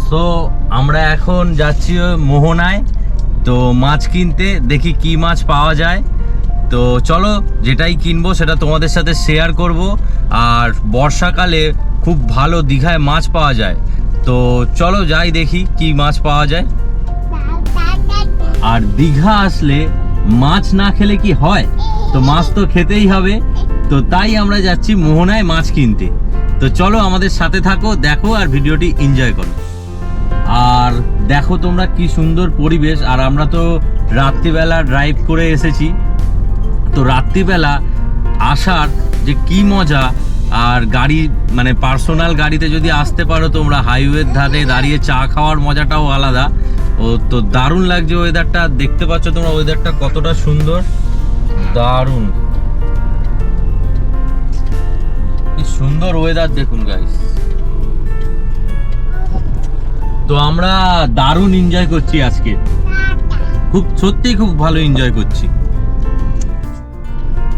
So আমরা এখন যাচ্ছি মোহনায়, তো মাছ কিনতে, দেখি কি মাছ পাওয়া যায়। তো চলো, যেটাই কিনবো সেটা তোমাদের সাথে শেয়ার করব। আর বর্ষাকালে খুব ভালো দীঘায় মাছ পাওয়া যায়, তো চলো যাই দেখি কি মাছ পাওয়া যায়। আর দীঘা আসলে মাছ না খেলে কি হয়, তো মাছ তো খেতেই হবে। তো তাই আমরা যাচ্ছি মোহনায় মাছ কিনতে। তো চলো আমাদের সাথে থাকো, দেখো আর ভিডিওটি এনজয় করো। আর দেখো তোমরা কি সুন্দর পরিবেশ। আর আমরা তো রাত্রিবেলা ড্রাইভ করে এসেছি, তো রাত্রিবেলা আসার যে কি মজা। আর গাড়ি মানে পার্সোনাল গাড়িতে যদি আসতে পারো তোমরা, হাইওয়ের ধারে দাঁড়িয়ে চা খাওয়ার মজাটাও আলাদা। ও তো দারুণ লাগছে ওয়েদারটা, দেখতে পাচ্ছ তোমরা ওয়েদারটা কতটা সুন্দর, দারুণ, কি সুন্দর ওয়েদার দেখুন গাইস। তো আমরা দারুণ এনজয় করছি আজকে, খুব সত্যি খুব ভালো এনজয় করছি।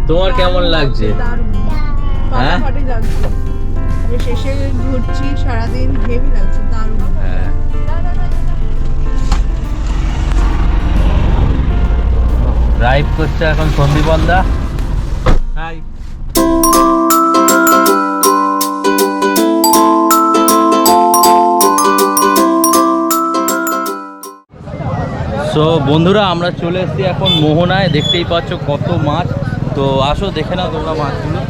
তোমার কেমন লাগছে? হ্যাঁ, শেষে ঘুরছি সারাদিন, হেভি লাগছে, দারুণ। হ্যাঁ, ড্রাইভ করছে এখন সন্দীপন দা। হাই। সো বন্ধুরা, আমরা চলে এসেছি এখন মোহনায়, দেখতেই পাচ্ছ কত মাছ। তো আসো দেখে নাও তোমরা মাছগুলো।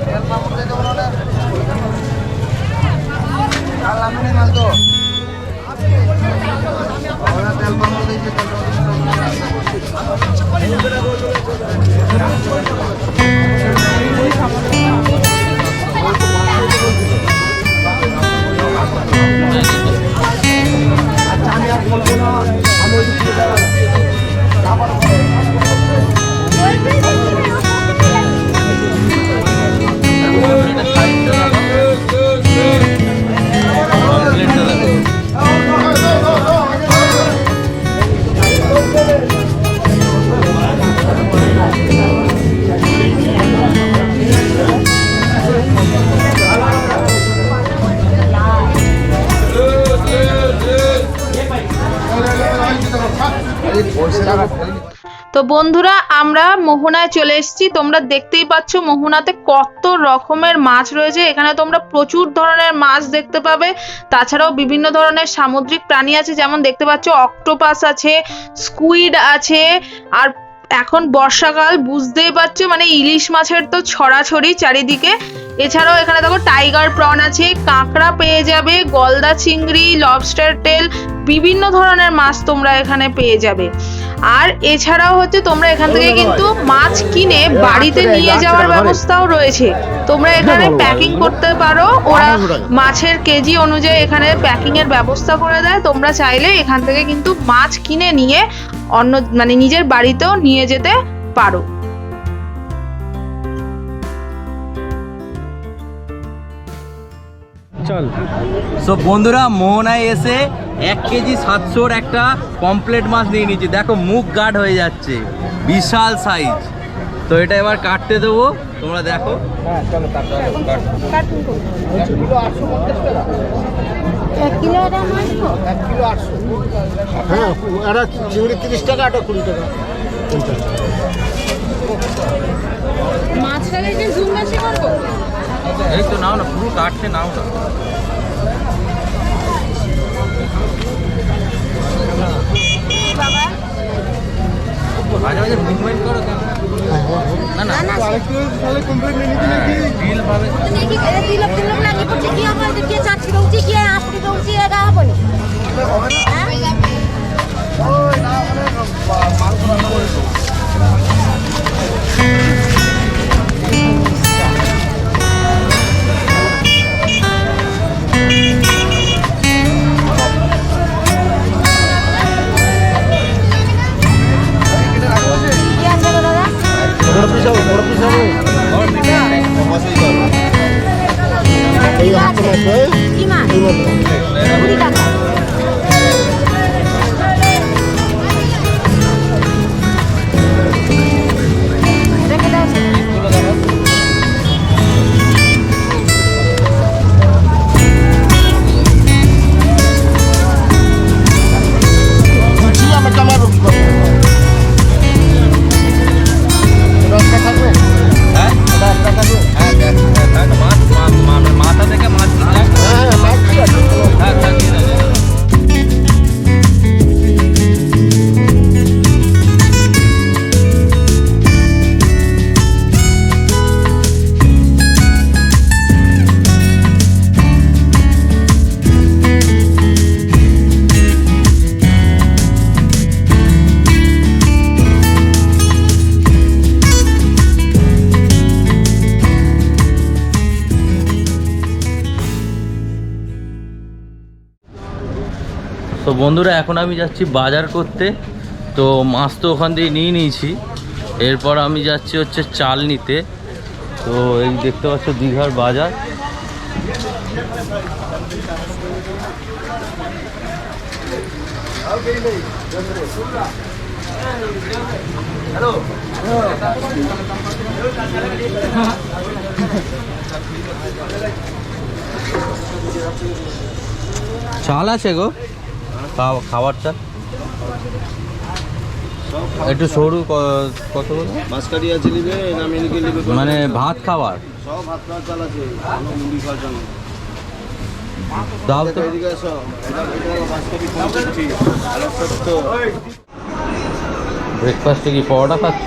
তো বন্ধুরা, আমরা মোহনায় চলে এসেছি। তোমরা দেখতেই পাচ্ছ মোহনাতে কত রকমের মাছ রয়েছে। এখানে তোমরা প্রচুর ধরনের মাছ দেখতে পাবে। তাছাড়াও বিভিন্ন ধরনের সামুদ্রিক প্রাণী আছে, যেমন দেখতে পাচ্ছ অক্টোপাস আছে, স্কুইড আছে। আর এখন বর্ষাকাল, বুঝতেই পারছো, মানে ইলিশ মাছের তো ছড়াছড়ি চারিদিকে। এছাড়াও এখানে দেখো টাইগার প্রন আছে, কাঁকড়া পেয়ে যাবে, গলদা চিংড়ি, লবস্টার টেল, বিভিন্ন ধরনের মাছ তোমরা এখানে পেয়ে যাবে। আর এছাড়াও হচ্ছে তোমরা এখান থেকে কিন্তু মাছ কিনে বাড়িতে নিয়ে যাওয়ার ব্যবস্থাও রয়েছে। তোমরা এখানে প্যাকিং করতে পারো, ওরা মাছের কেজি অনুযায়ী এখানে প্যাকিং এর ব্যবস্থা করে দেয়। তোমরা চাইলে এখান থেকে কিন্তু মাছ কিনে নিয়ে অন্য মানে নিজের বাড়িতেও নিয়ে যেতে পারো। চল। সো বন্ধুরা, মোহনায় এসে 1 কেজি 700 একটা পমপ্লেট মাছ নিয়ে নিচ্ছি। দেখো মুখ গাঢ় হয়ে যাচ্ছে, বিশাল সাইজ। তো এটা এবার কাটতে দেবো, তোমরা দেখো। এই তো নাও না, পুরো কাটতে নাও না, মাঝে মাঝে মুভমেন্ট করো কেন? না না, ডিল ভাবে তো বন্ধুরা এখন আমি যাচ্ছি বাজার করতে। তো মাছ তো ওখান দিয়ে নিয়ে নিয়েছি, এরপর আমি যাচ্ছি হচ্ছে চাল নিতে। তো এই দেখতে পাচ্ছ দীঘার বাজার। চাল আছে গো, খাবার চাল একটু সরু কত মাছকারি আছে নিবে না মেনিকে নিবে? মানে ভাত খাবার সব ভাত খাওয়ার চাল আছে, কোনো মুড়ি খাওয়ার চাল নেই। দাও তো। এদিকে এসো, এটা মাছকারি 50 আলু 70। ব্রেকফাস্টে কি পরোটা খাচ্ছ?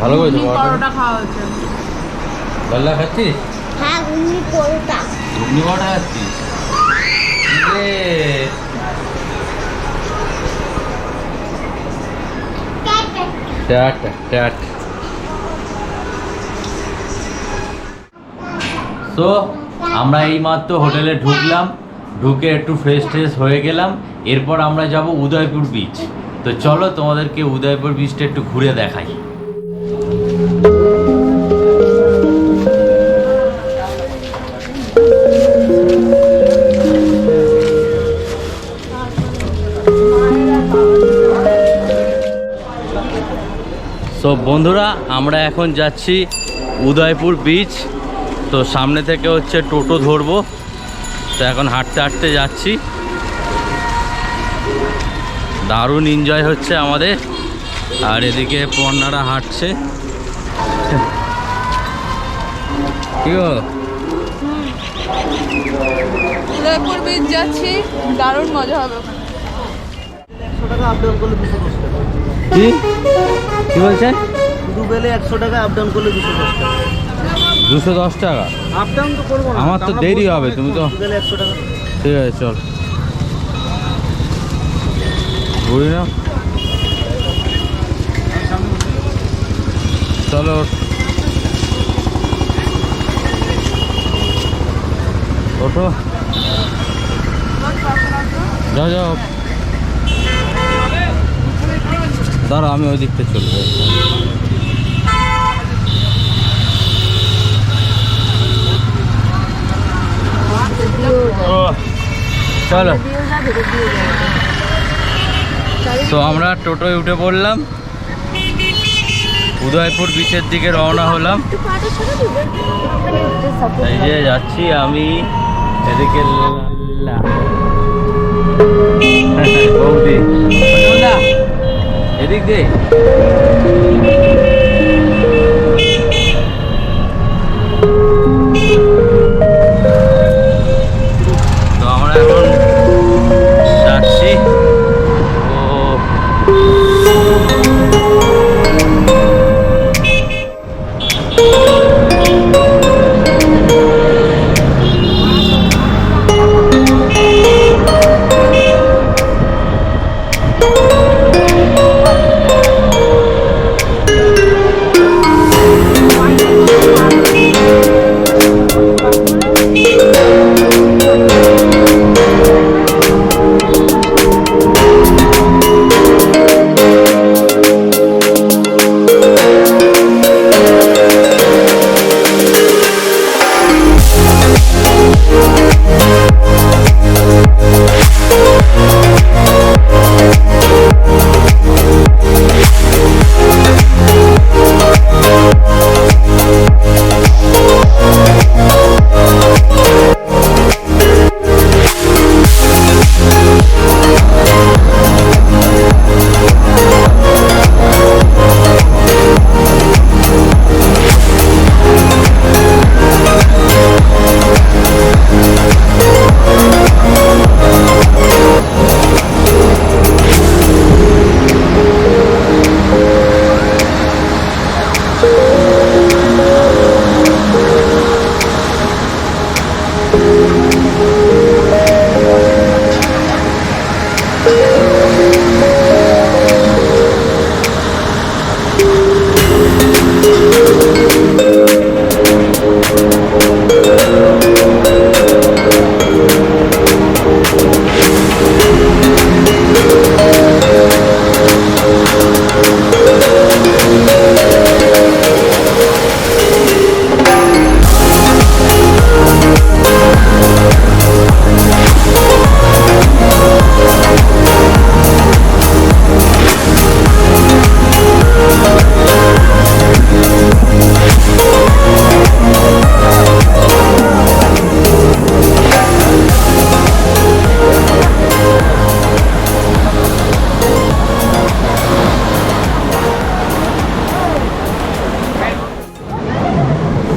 ভালো করেছো পরোটা খাওয়া হচ্ছে। গল্লা খাচ্ছিস? হ্যাঁ, ঘুগনি পরোটা। ঘুগনি পরোটা খাচ্ছিস? তো আমরা এইমাত্র হোটেলে ঢুকলাম, ঢুকে একটু ফ্রেশ ট্রেশ হয়ে গেলাম। এরপর আমরা যাব উদয়পুর বিচ। তো চলো তোমাদেরকে উদয়পুর বিচটা একটু ঘুরে দেখাই। তো বন্ধুরা আমরা এখন যাচ্ছি উদয়পুর বিচ। তো সামনে থেকে হচ্ছে টোটো ধরবো। তো এখন হাঁটতে হাঁটতে যাচ্ছি, দারুণ এনজয় হচ্ছে আমাদের। আর এদিকে পর্ণারা হাঁটছে। কি গো? উদয়পুর বিচ যাচ্ছি, দারুণ মজা হবে ওখানে। 100 টাকা আপ ডাউন করলে 210 টাকা। কি বলছে? শুধু গেলে 100 টাকা, আপ ডাউন করলে 210 টাকা। 210 টাকা? আপ ডাউন তো করবো না, আমার তো আমরা দেরি বসবো হবে, একটু, তুমি তো। শুধু গেলে 100 টাকা। ঠিক আছে চল ঘুরি না, চলো ওঠো, যাও যাও। দাঁড়া আমি ওই দিকটা চলে যাই। চলো, তো আমরা টোটোয় উঠে পড়লাম, উদয়পুর বিচের দিকে রওনা হলাম। এই যে যাচ্ছি আমি, এদিকে বৌদি এদিক দিয়ে। তো আমরা এখন যাচ্ছি।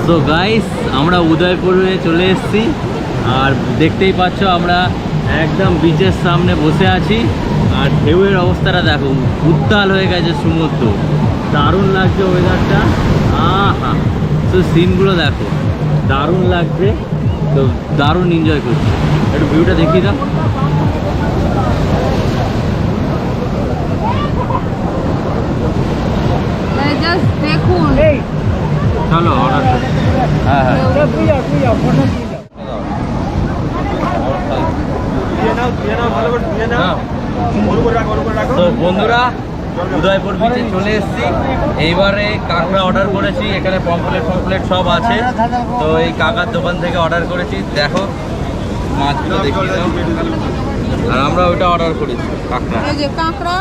তো গাইস আমরা উদয়পুরে চলে এসেছি আর দেখতেই পাচ্ছ আমরা একদম বিচের সামনে বসে আছি আর ঢেউয়ের অবস্থাটা দেখো, উত্তাল হয়ে গেছে সমুদ্র, দারুণ লাগছে ওয়েদারটা। আহা, তো সিনগুলো দেখো, দারুণ লাগছে, তো দারুণ এনজয় করছি। একটু ভিউটা দেখিয়ে দাও। দেখুন, চলো অর্ডার। হ্যাঁ হ্যাঁ, তো বন্ধুরা উদয়পুর বিচে চলে এসেছি। এইবারে কাঁকড়া অর্ডার করেছি, এখানে পমফ্লেট সব আছে। তো এই কাকার দোকান থেকে অর্ডার করেছি, দেখো মাছগুলো দেখিয়ে দাও। আর আমরা ওইটা অর্ডার করেছি কাঁকড়া। এই যে কাঁকড়া,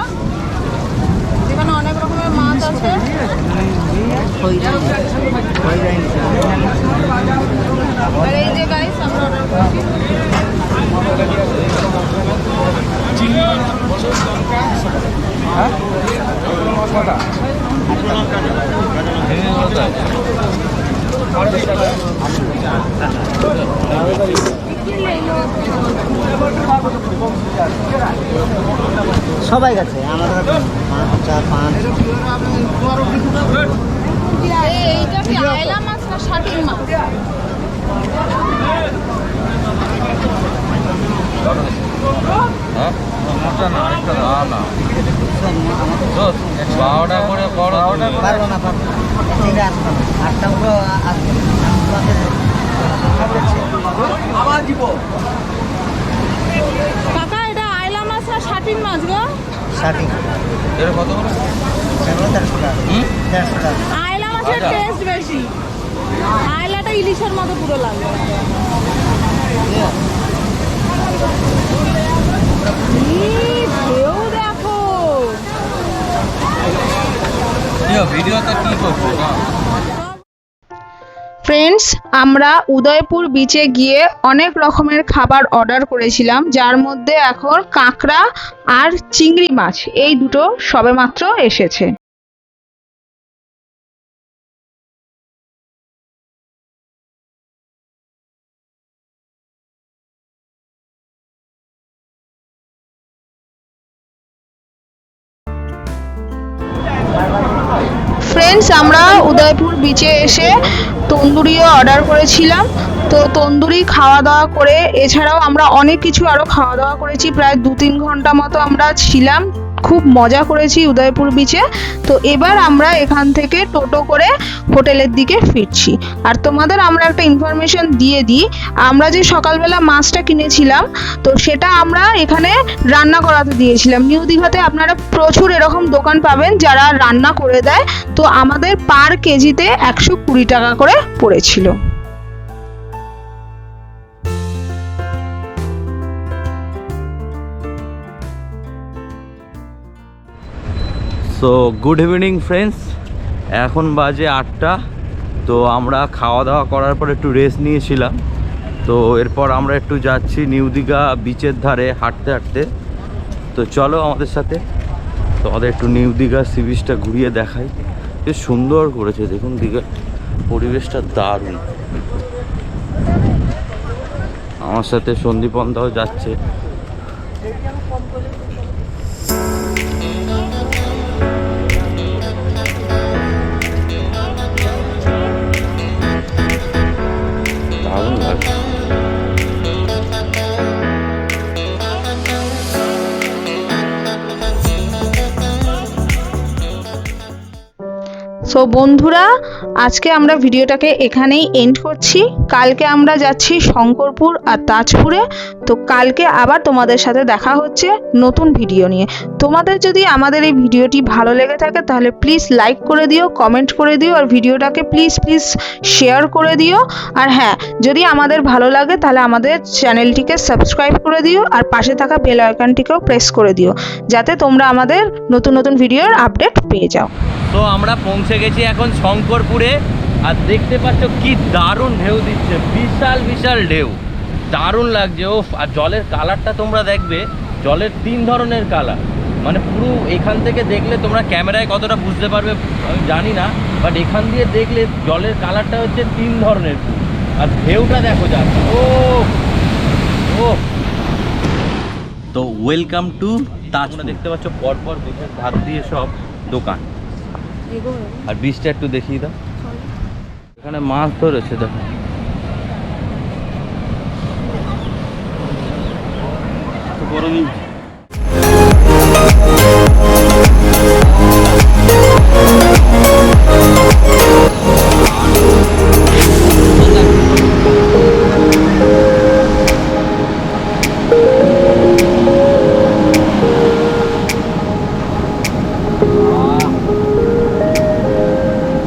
যেখানে অনেক রকমের মাছ আছে। আর এই যে গাইস আমরা অর্ডার করেছি সবাই গেছে আমাদের 5 এইটা কি আয়লা মাছ না শাটিন মাছ? হ্যাঁ, না আরেকটা দাও না, বারোটা করে করো। পারবো না ঠিক আছে, 8টা পুরো কাকা এটা আয়লা মাছ না শাটিন মাছ গো? শাটিং এর কত করে? সেগুলো 150 টাকা। 150 টাকা। আয়লা মাছের আচ্ছা। টেস্ট বেশি, আয়লাটা ইলিশের মতো পুরো লাগে। ঢেউ দেখো ভিডিওতে কি করছো না? ফ্রেন্ডস, আমরা উদয়পুর বিচে গিয়ে অনেক রকমের খাবার অর্ডার করেছিলাম, যার মধ্যে এখন কাঁকড়া আর চিংড়ি মাছ এই দুটো সবেমাত্র এসেছে। ফ্রেন্ডস, আমরা উদয়পুর বিচে এসে তন্দুরিও অর্ডার করেছিলাম। তো তন্দুরি খাওয়া দাওয়া করে, এছাড়াও আমরা অনেক কিছু আরও খাওয়া দাওয়া করেছি, প্রায় 2-3 ঘন্টা মতো আমরা ছিলাম, খুব মজা করেছি উদয়পুর বিচে। তো এবার আমরা এখান থেকে টোটো করে হোটেলের দিকে ফিরছি। আর তোমাদের আমরা একটা ইনফরমেশন দিয়ে দিই, আমরা যে সকালবেলা মাছটা কিনেছিলাম তো সেটা আমরা এখানে রান্না করাতে দিয়েছিলাম। নিউ দীঘাতে আপনারা প্রচুর এরকম দোকান পাবেন যারা রান্না করে দেয়। তো আমাদের পার কেজিতে 120 টাকা করে পড়েছিল। সো গুড ইভিনিং ফ্রেন্ডস, এখন বাজে 8টা। তো আমরা খাওয়া দাওয়া করার পর একটু রেস্ট নিয়েছিলাম। তো এরপর আমরা একটু যাচ্ছি নিউ দীঘা বিচের ধারে হাঁটতে হাঁটতে। তো চলো আমাদের সাথে, তো আমাদের একটু নিউ দীঘা সি বিচটা ঘুরিয়ে দেখাই। বেশ সুন্দর করেছে, দেখুন দীঘা পরিবেশটা দারুণ। আমার সাথে সন্দীপনদাও যাচ্ছে। দারুণ লাগছে। সো বন্ধুরা, আজকে আমরা ভিডিওটাকে এখানেই এন্ড করছি। কালকে আমরা যাচ্ছি শঙ্করপুর আর তাজপুরে। তো কালকে আবার তোমাদের সাথে দেখা হচ্ছে নতুন ভিডিও নিয়ে। তোমাদের যদি আমাদের এই ভিডিওটি ভালো লেগে থাকে তাহলে প্লিজ লাইক করে দিও, কমেন্ট করে দিও, আর ভিডিওটাকে প্লিজ শেয়ার করে দিও। আর হ্যাঁ, যদি আমাদের ভালো লাগে তাহলে আমাদের চ্যানেলটিকে সাবস্ক্রাইব করে দিও, আর পাশে থাকা বেল আইকনটিকেও প্রেস করে দিও, যাতে তোমরা আমাদের নতুন নতুন ভিডিওর আপডেট পেয়ে যাও। তো আমরা পৌঁছে গেছি এখন শঙ্করপুরে। আর দেখতে পাচ্ছ কি দারুণ ঢেউ দিচ্ছে, বিশাল বিশাল ঢেউ, দারুণ লাগছে। ও আর জলের কালারটা তোমরা দেখবে, জলের 3 ধরনের কালার, মানে পুরো এখান থেকে দেখলে তোমরা ক্যামেরায় কতটা বুঝতে পারবে আমি জানি না, বাট এখান দিয়ে দেখলে জলের কালারটা হচ্ছে 3 ধরনের পুরো। আর ঢেউটা দেখো যা, ও ও। তো ওয়েলকাম টু তাজ। দেখতে পাচ্ছ পরপর দুধের ধার দিয়ে সব দোকান। আর বীজটা একটু দেখিয়ে দাও, এখানে মাছ ধরেছে দেখো। বড় নিন